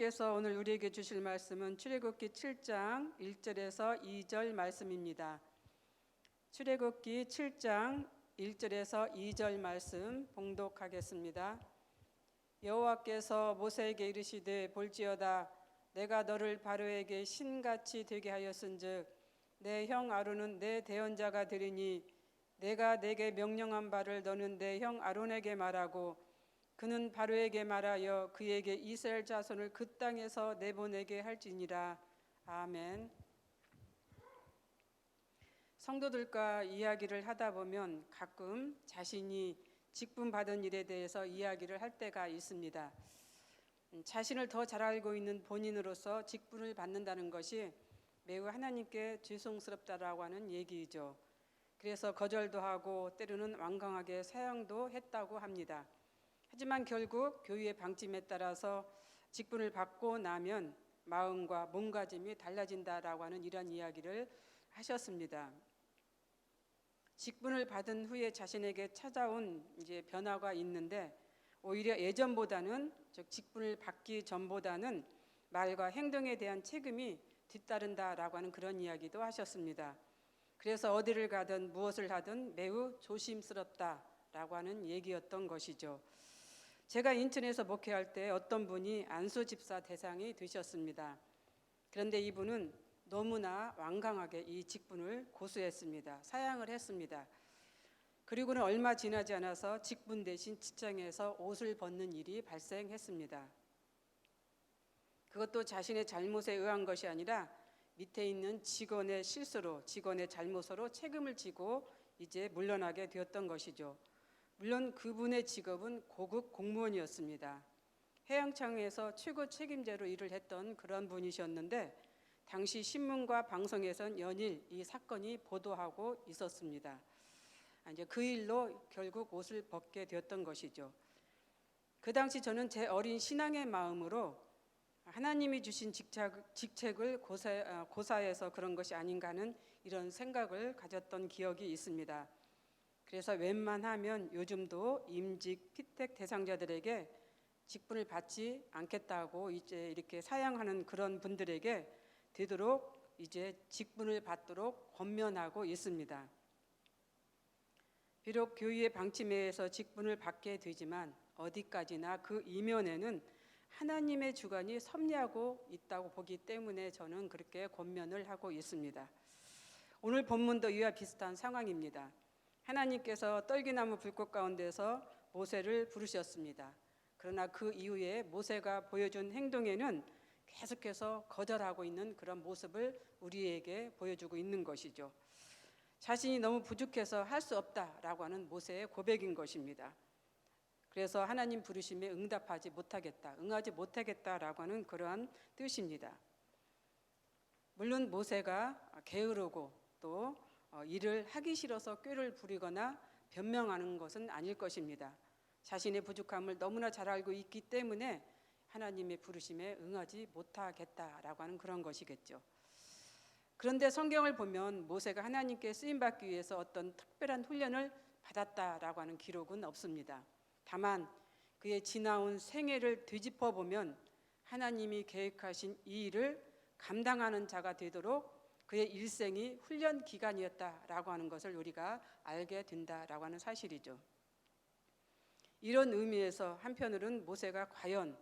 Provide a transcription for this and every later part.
께서 오늘 우리에게 주실 말씀은 출애굽기 7장 1절에서 2절 말씀입니다. 출애굽기 7장 1절에서 2절 말씀 봉독하겠습니다. 여호와께서 모세에게 이르시되 볼지어다 내가 너를 바로에게 신같이 되게 하였은즉 내 형 아론은 내 대언자가 되리니 내가 내게 명령한 바를 너는 내 형 아론에게 말하고 그는 바로에게 말하여 그에게 이스라엘 자손을 그 땅에서 내보내게 할지니라. 아멘. 성도들과 이야기를 하다 보면 가끔 자신이 직분받은 일에 대해서 이야기를 할 때가 있습니다. 자신을 더 잘 알고 있는 본인으로서 직분을 받는다는 것이 매우 하나님께 죄송스럽다라고 하는 얘기이죠. 그래서 거절도 하고 때로는 완강하게 사양도 했다고 합니다. 하지만 결국 교회의 방침에 따라서 직분을 받고 나면 마음과 몸가짐이 달라진다라고 하는 이런 이야기를 하셨습니다. 직분을 받은 후에 자신에게 찾아온 변화가 있는데 오히려 예전보다는 즉 직분을 받기 전보다는 말과 행동에 대한 책임이 뒤따른다라고 하는 그런 이야기도 하셨습니다. 그래서 어디를 가든 무엇을 하든 매우 조심스럽다라고 하는 얘기였던 것이죠. 제가 인천에서 목회할 때 어떤 분이 안수 집사 대상이 되셨습니다. 그런데 이분은 너무나 완강하게 이 직분을 고수했습니다. 사양을 했습니다. 그리고는 얼마 지나지 않아서 직분 대신 직장에서 옷을 벗는 일이 발생했습니다. 그것도 자신의 잘못에 의한 것이 아니라 밑에 있는 직원의 실수로, 직원의 잘못으로 책임을 지고 이제 물러나게 되었던 것이죠. 물론 그분의 직업은 고급 공무원이었습니다. 해양청에서 최고 책임자로 일을 했던 그런 분이셨는데 당시 신문과 방송에선 연일 이 사건이 보도하고 있었습니다. 이제 그 일로 결국 옷을 벗게 되었던 것이죠. 그 당시 저는 제 어린 신앙의 마음으로 하나님이 주신 직책을 고사해서 그런 것이 아닌가 하는 이런 생각을 가졌던 기억이 있습니다. 그래서 웬만하면 요즘도 임직 피택 대상자들에게 직분을 받지 않겠다고 이제 이렇게 사양하는 그런 분들에게 되도록 이제 직분을 받도록 권면하고 있습니다. 비록 교회의 방침에 의해서 직분을 받게 되지만 어디까지나 그 이면에는 하나님의 주관이 섭리하고 있다고 보기 때문에 저는 그렇게 권면을 하고 있습니다. 오늘 본문도 이와 비슷한 상황입니다. 하나님께서 떨기나무 불꽃 가운데서 모세를 부르셨습니다. 그러나 그 이후에 모세가 보여준 행동에는 계속해서 거절하고 있는 그런 모습을 우리에게 보여주고 있는 것이죠. 자신이 너무 부족해서 할 수 없다라고 하는 모세의 고백인 것입니다. 그래서 하나님 부르심에 응하지 못하겠다라고 하는 그러한 뜻입니다. 물론 모세가 게으르고 또 일을 하기 싫어서 꾀를 부리거나 변명하는 것은 아닐 것입니다. 자신의 부족함을 너무나 잘 알고 있기 때문에 하나님의 부르심에 응하지 못하겠다라고 하는 그런 것이겠죠. 그런데 성경을 보면 모세가 하나님께 쓰임받기 위해서 어떤 특별한 훈련을 받았다라고 하는 기록은 없습니다. 다만 그의 지나온 생애를 되짚어 보면 하나님이 계획하신 이 일을 감당하는 자가 되도록 그의 일생이 훈련 기간이었다라고 하는 것을 우리가 알게 된다라고 하는 사실이죠. 이런 의미에서 한편으로는 모세가 과연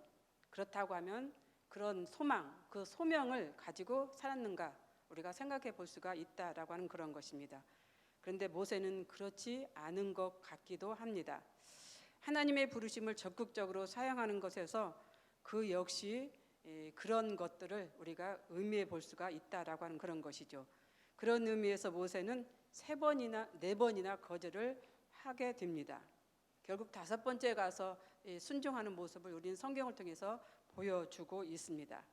그렇다고 하면 그런 소망, 그 소명을 가지고 살았는가 우리가 생각해 볼 수가 있다라고 하는 그런 것입니다. 그런데 모세는 그렇지 않은 것 같기도 합니다. 하나님의 부르심을 적극적으로 사용하는 것에서 그 역시 그런 것들을 우리가 의미해 볼 수가 있다라고 하는 그런 것이죠. 그런 의미에서 모세는 3번이나 4번이나 거절을 하게 됩니다. 결국 5번째 가서 순종하는 모습을 우리는 성경을 통해서 보여주고 있습니다.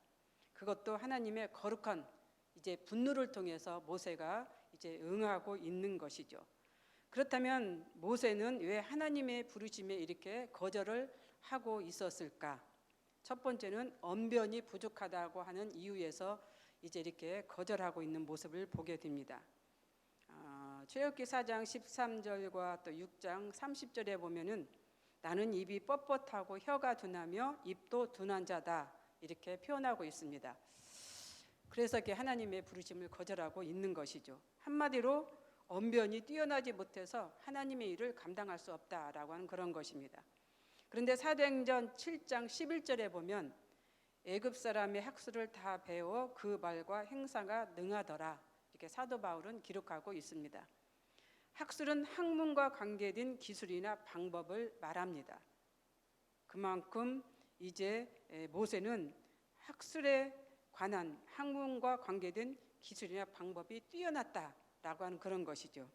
그것도 하나님의 거룩한 이제 분노를 통해서 모세가 이제 응하고 있는 것이죠. 그렇다면 모세는 왜 하나님의 부르심에 이렇게 거절을 하고 있었을까? 첫 번째는 언변이 부족하다고 하는 이유에서 이제 이렇게 거절하고 있는 모습을 보게 됩니다. 출애굽기 4장 13절과 또 6장 30절에 보면은 나는 입이 뻣뻣하고 혀가 둔하며 입도 둔한 자다 이렇게 표현하고 있습니다. 그래서 이렇게 하나님의 부르심을 거절하고 있는 것이죠. 한마디로 언변이 뛰어나지 못해서 하나님의 일을 감당할 수 없다라고 하는 그런 것입니다. 그런데 사도행전 7장 11절에 보면 애굽 사람의 학술을 다 배워 그 말과 행사가 능하더라, 이렇게 사도 바울은 기록하고 있습니다. 학술은 학문과 관계된 기술이나 방법을 말합니다. 그만큼 이제 모세는 학술에 관한 학문과 관계된 기술이나 방법이 뛰어났다라고 하는 그런 것이죠.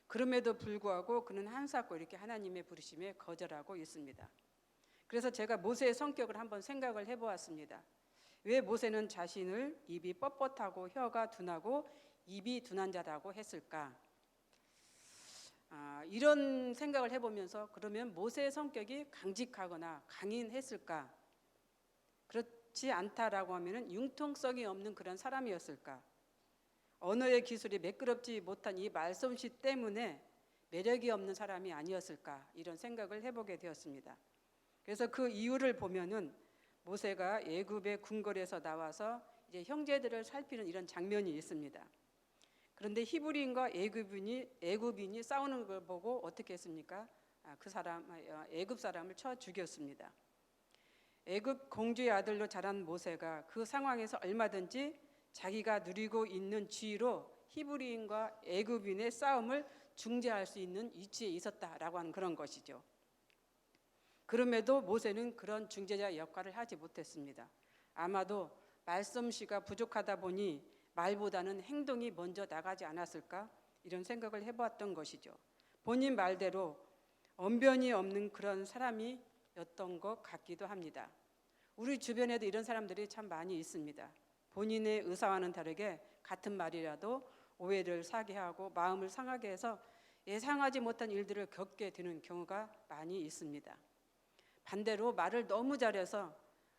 그럼에도 불구하고 그는 한사코 이렇게 하나님의 부르심에 거절하고 있습니다. 그래서 제가 모세의 성격을 한번 생각을 해보았습니다. 왜 모세는 자신을 입이 뻣뻣하고 혀가 둔하고 입이 둔한 자라고 했을까? 이런 생각을 해보면서 그러면 모세의 성격이 강직하거나 강인했을까? 그렇지 않다라고 하면 융통성이 없는 그런 사람이었을까? 언어의 기술이 매끄럽지 못한 이 말솜씨 때문에 매력이 없는 사람이 아니었을까? 이런 생각을 해보게 되었습니다. 그래서 그 이유를 보면은 모세가 애굽의 궁궐에서 나와서 이제 형제들을 살피는 이런 장면이 있습니다. 그런데 히브리인과 애굽인이 싸우는 걸 보고 어떻게 했습니까? 애굽 사람을 쳐 죽였습니다. 애굽 공주의 아들로 자란 모세가 그 상황에서 얼마든지 자기가 누리고 있는 지위로 히브리인과 애굽인의 싸움을 중재할 수 있는 위치에 있었다라고 하는 그런 것이죠. 그럼에도 모세는 그런 중재자 역할을 하지 못했습니다. 아마도 말솜씨가 부족하다 보니 말보다는 행동이 먼저 나가지 않았을까? 이런 생각을 해보았던 것이죠. 본인 말대로 언변이 없는 그런 사람이었던 것 같기도 합니다. 우리 주변에도 이런 사람들이 참 많이 있습니다. 본인의 의사와는 다르게 같은 말이라도 오해를 사게 하고 마음을 상하게 해서 예상하지 못한 일들을 겪게 되는 경우가 많이 있습니다. 반대로 말을 너무 잘해서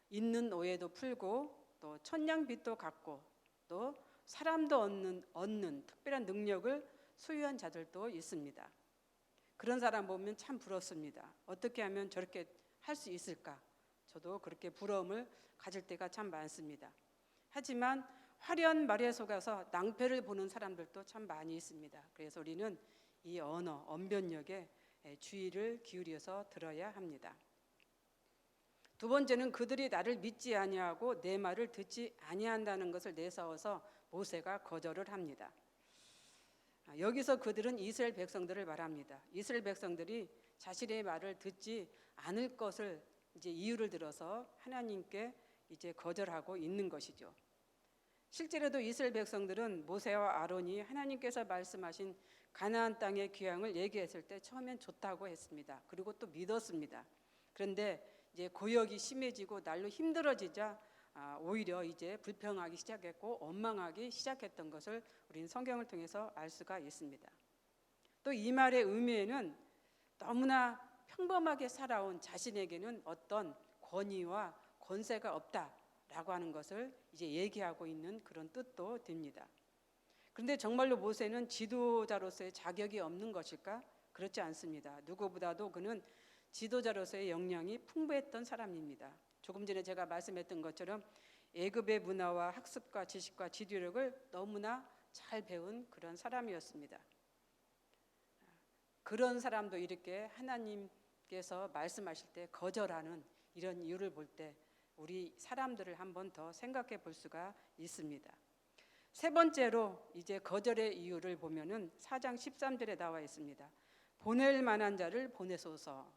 있는 오해도 풀고 또 천냥빚도 갚고 또 사람도 얻는 특별한 능력을 소유한 자들도 있습니다. 그런 사람 보면 참 부럽습니다. 어떻게 하면 저렇게 할 수 있을까? 저도 그렇게 부러움을 가질 때가 참 많습니다. 하지만 화려한 말에 속아서 낭패를 보는 사람들도 참 많이 있습니다. 그래서 우리는 이 언변력에 주의를 기울여서 들어야 합니다. 두 번째는 그들이 나를 믿지 아니하고 내 말을 듣지 아니한다는 것을 내세워서 모세가 거절을 합니다. 여기서 그들은 이스라엘 백성들을 말합니다. 이스라엘 백성들이 자신의 말을 듣지 않을 것을 이제 이유를 들어서 하나님께 이제 거절하고 있는 것이죠. 실제로도 이스라엘 백성들은 모세와 아론이 하나님께서 말씀하신 가나안 땅의 귀향을 얘기했을 때 처음엔 좋다고 했습니다. 그리고 또 믿었습니다. 그런데 이제 고역이 심해지고 날로 힘들어지자 오히려 이제 불평하기 시작했고 원망하기 시작했던 것을 우리는 성경을 통해서 알 수가 있습니다. 또 이 말의 의미에는 너무나 평범하게 살아온 자신에게는 어떤 권위와 권세가 없다라고 하는 것을 이제 얘기하고 있는 그런 뜻도 됩니다. 그런데 정말로 모세는 지도자로서의 자격이 없는 것일까? 그렇지 않습니다. 누구보다도 그는 지도자로서의 역량이 풍부했던 사람입니다. 조금 전에 제가 말씀했던 것처럼 애굽의 문화와 학습과 지식과 지도력을 너무나 잘 배운 그런 사람이었습니다. 그런 사람도 이렇게 하나님께서 말씀하실 때 거절하는 이런 이유를 볼 때 우리 사람들을 한번 더 생각해 볼 수가 있습니다. 세 번째로 이제 거절의 이유를 보면은 4장 13절에 나와 있습니다. 보낼 만한 자를 보내소서.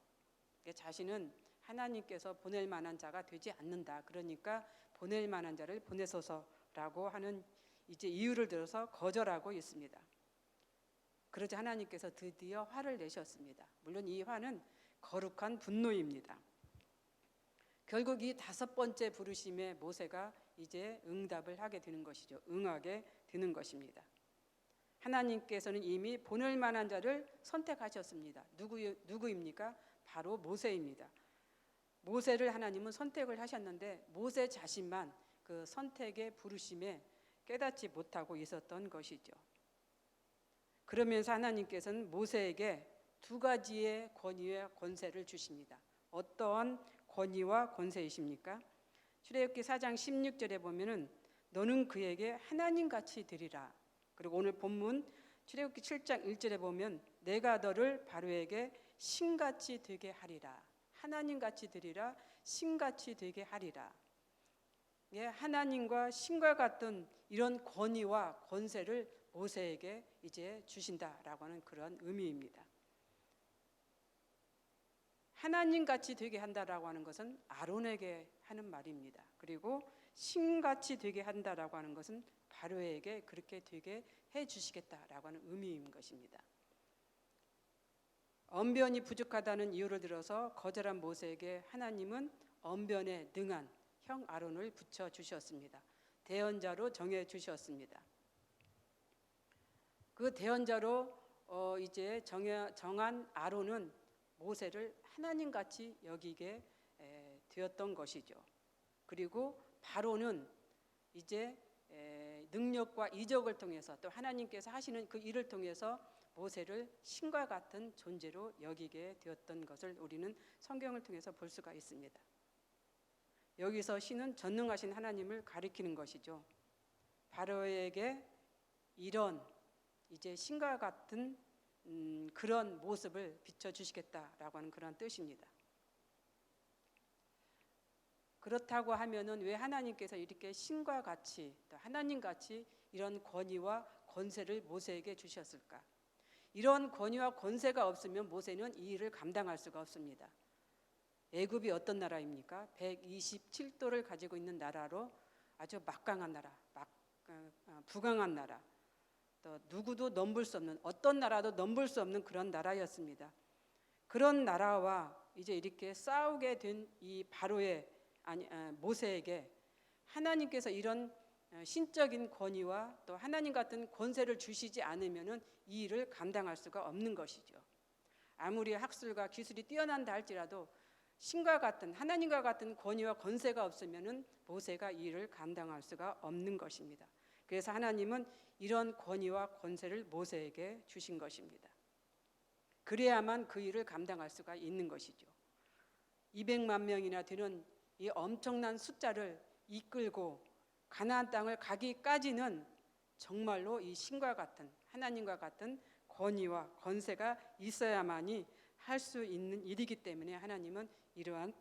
자신은 하나님께서 보낼 만한 자가 되지 않는다. 그러니까 보낼 만한 자를 보내소서라고 하는 이제 이유를 들어서 거절하고 있습니다. 그러자 하나님께서 드디어 화를 내셨습니다. 물론 이 화는 거룩한 분노입니다. 결국 이 5번째 부르심에 모세가 이제 응답을 하게 되는 것이죠. 응하게 되는 것입니다. 하나님께서는 이미 보낼 만한 자를 선택하셨습니다. 누구입니까? 바로 모세입니다. 모세를 하나님은 선택을 하셨는데 모세 자신만 그 선택의 부르심에 깨닫지 못하고 있었던 것이죠. 그러면서 하나님께서는 모세에게 2가지의 권위와 권세를 주십니다. 어떠한 권위와 권세이십니까? 출애굽기 4장 16절에 보면은 너는 그에게 하나님같이 되리라. 그리고 오늘 본문 출애굽기 7장 1절에 보면 내가 너를 바로에게 신같이 되게 하리라. 하나님같이 되리라, 신같이 되게 하리라. 예, 하나님과 신과 같은 이런 권위와 권세를 모세에게 이제 주신다라고 하는 그런 의미입니다. 하나님같이 되게 한다라고 하는 것은 아론에게 하는 말입니다. 그리고 신같이 되게 한다라고 하는 것은 바로에게 그렇게 되게 해 주시겠다라고 하는 의미인 것입니다. 언변이 부족하다는 이유를 들어서 거절한 모세에게 하나님은 언변에 능한 형 아론을 붙여 주셨습니다. 대언자로 정해 주셨습니다. 그 대언자로 이제 정한 아론은 모세를 하나님같이 여기게 되었던 것이죠. 그리고 바로는 이제 능력과 이적을 통해서 또 하나님께서 하시는 그 일을 통해서 모세를 신과 같은 존재로 여기게 되었던 것을 우리는 성경을 통해서 볼 수가 있습니다. 여기서 신은 전능하신 하나님을 가리키는 것이죠. 바로에게 이런 이제 신과 같은 그런 모습을 비춰주시겠다라고 하는 그런 뜻입니다. 그렇다고 하면은 왜 하나님께서 이렇게 신과 같이 또 하나님같이 이런 권위와 권세를 모세에게 주셨을까? 이런 권위와 권세가 없으면 모세는 이 일을 감당할 수가 없습니다. 애굽이 어떤 나라입니까? 127도를 가지고 있는 나라로 아주 막강한 나라, 부강한 나라, 또 누구도 넘볼 수 없는, 어떤 나라도 넘볼 수 없는 그런 나라였습니다. 그런 나라와 이제 이렇게 싸우게 된 이 바로의 모세에게 하나님께서 이런 신적인 권위와 또 하나님 같은 권세를 주시지 않으면은 이 일을 감당할 수가 없는 것이죠. 아무리 학술과 기술이 뛰어난다 할지라도 신과 같은 하나님과 같은 권위와 권세가 없으면은 모세가 이 일을 감당할 수가 없는 것입니다. 그래서 하나님은 이런 권위와 권세를 모세에게 주신 것입니다. 그래야만 그 일을 감당할 수가 있는 것이죠. 200만 명이나 되는 이 엄청난 숫자를 이끌고 가나안 땅을 가기까지는 정말로 이 신과 같은 하나님과 같은 권위와 권세가 있어야만이 할 수 있는 일이기 때문에 하나님은 이러한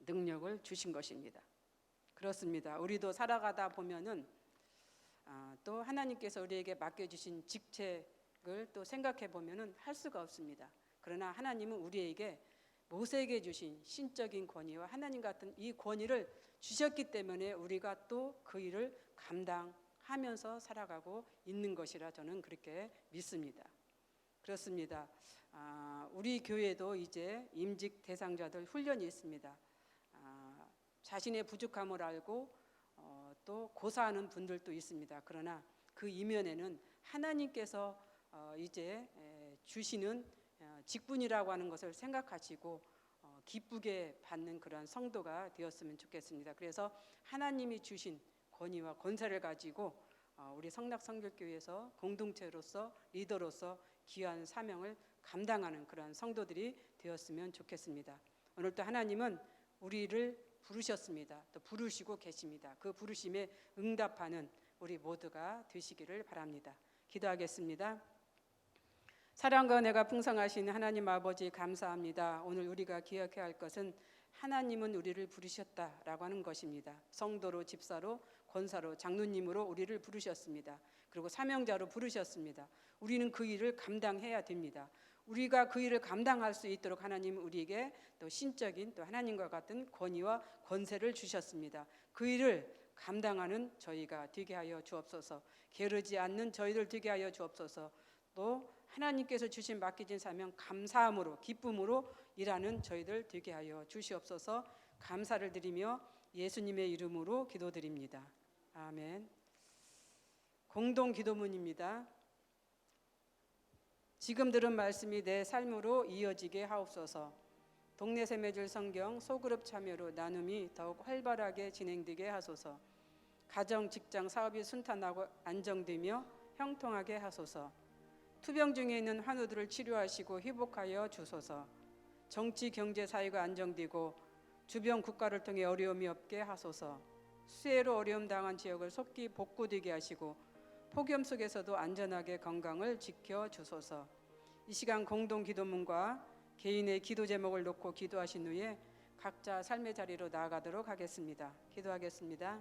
능력을 주신 것입니다. 그렇습니다. 우리도 살아가다 보면은 또 하나님께서 우리에게 맡겨주신 직책을 또 생각해 보면은 할 수가 없습니다. 그러나 하나님은 우리에게 모세에게 주신 신적인 권위와 하나님 같은 이 권위를 주셨기 때문에 우리가 또 그 일을 감당하면서 살아가고 있는 것이라 저는 그렇게 믿습니다. 그렇습니다. 우리 교회도 이제 임직 대상자들 훈련이 있습니다. 자신의 부족함을 알고 또 고사하는 분들도 있습니다. 그러나 그 이면에는 하나님께서 이제 주시는 직분이라고 하는 것을 생각하시고 기쁘게 받는 그런 성도가 되었으면 좋겠습니다. 그래서 하나님이 주신 권위와 권세를 가지고 우리 성락성결교회에서 공동체로서 리더로서 귀한 사명을 감당하는 그런 성도들이 되었으면 좋겠습니다. 오늘 또 하나님은 우리를 부르셨습니다. 또 부르시고 계십니다. 그 부르심에 응답하는 우리 모두가 되시기를 바랍니다. 기도하겠습니다. 사랑과 은혜가 풍성하신 하나님 아버지 감사합니다. 오늘 우리가 기억해야 할 것은 하나님은 우리를 부르셨다라고 하는 것입니다. 성도로, 집사로, 권사로, 장로님으로 우리를 부르셨습니다. 그리고 사명자로 부르셨습니다. 우리는 그 일을 감당해야 됩니다. 우리가 그 일을 감당할 수 있도록 하나님은 우리에게 또 신적인 또 하나님과 같은 권위와 권세를 주셨습니다. 그 일을 감당하는 저희가 되게 하여 주옵소서. 게으르지 않는 저희들 되게 하여 주옵소서. 또 하나님께서 주신 맡겨진 사명 감사함으로 기쁨으로 일하는 저희들 되게 하여 주시옵소서. 감사를 드리며 예수님의 이름으로 기도드립니다. 아멘. 공동 기도문입니다. 지금 들은 말씀이 내 삶으로 이어지게 하옵소서. 동네 세매줄 성경 소그룹 참여로 나눔이 더욱 활발하게 진행되게 하소서. 가정, 직장, 사업이 순탄하고 안정되며 형통하게 하소서. 투병 중에 있는 환우들을 치료하시고 회복하여 주소서. 정치, 경제, 사회가 안정되고 주변 국가를 통해 어려움이 없게 하소서. 수해로 어려움 당한 지역을 속히 복구되게 하시고 폭염 속에서도 안전하게 건강을 지켜 주소서. 이 시간 공동 기도문과 개인의 기도 제목을 놓고 기도하신 후에 각자 삶의 자리로 나아가도록 하겠습니다. 기도하겠습니다.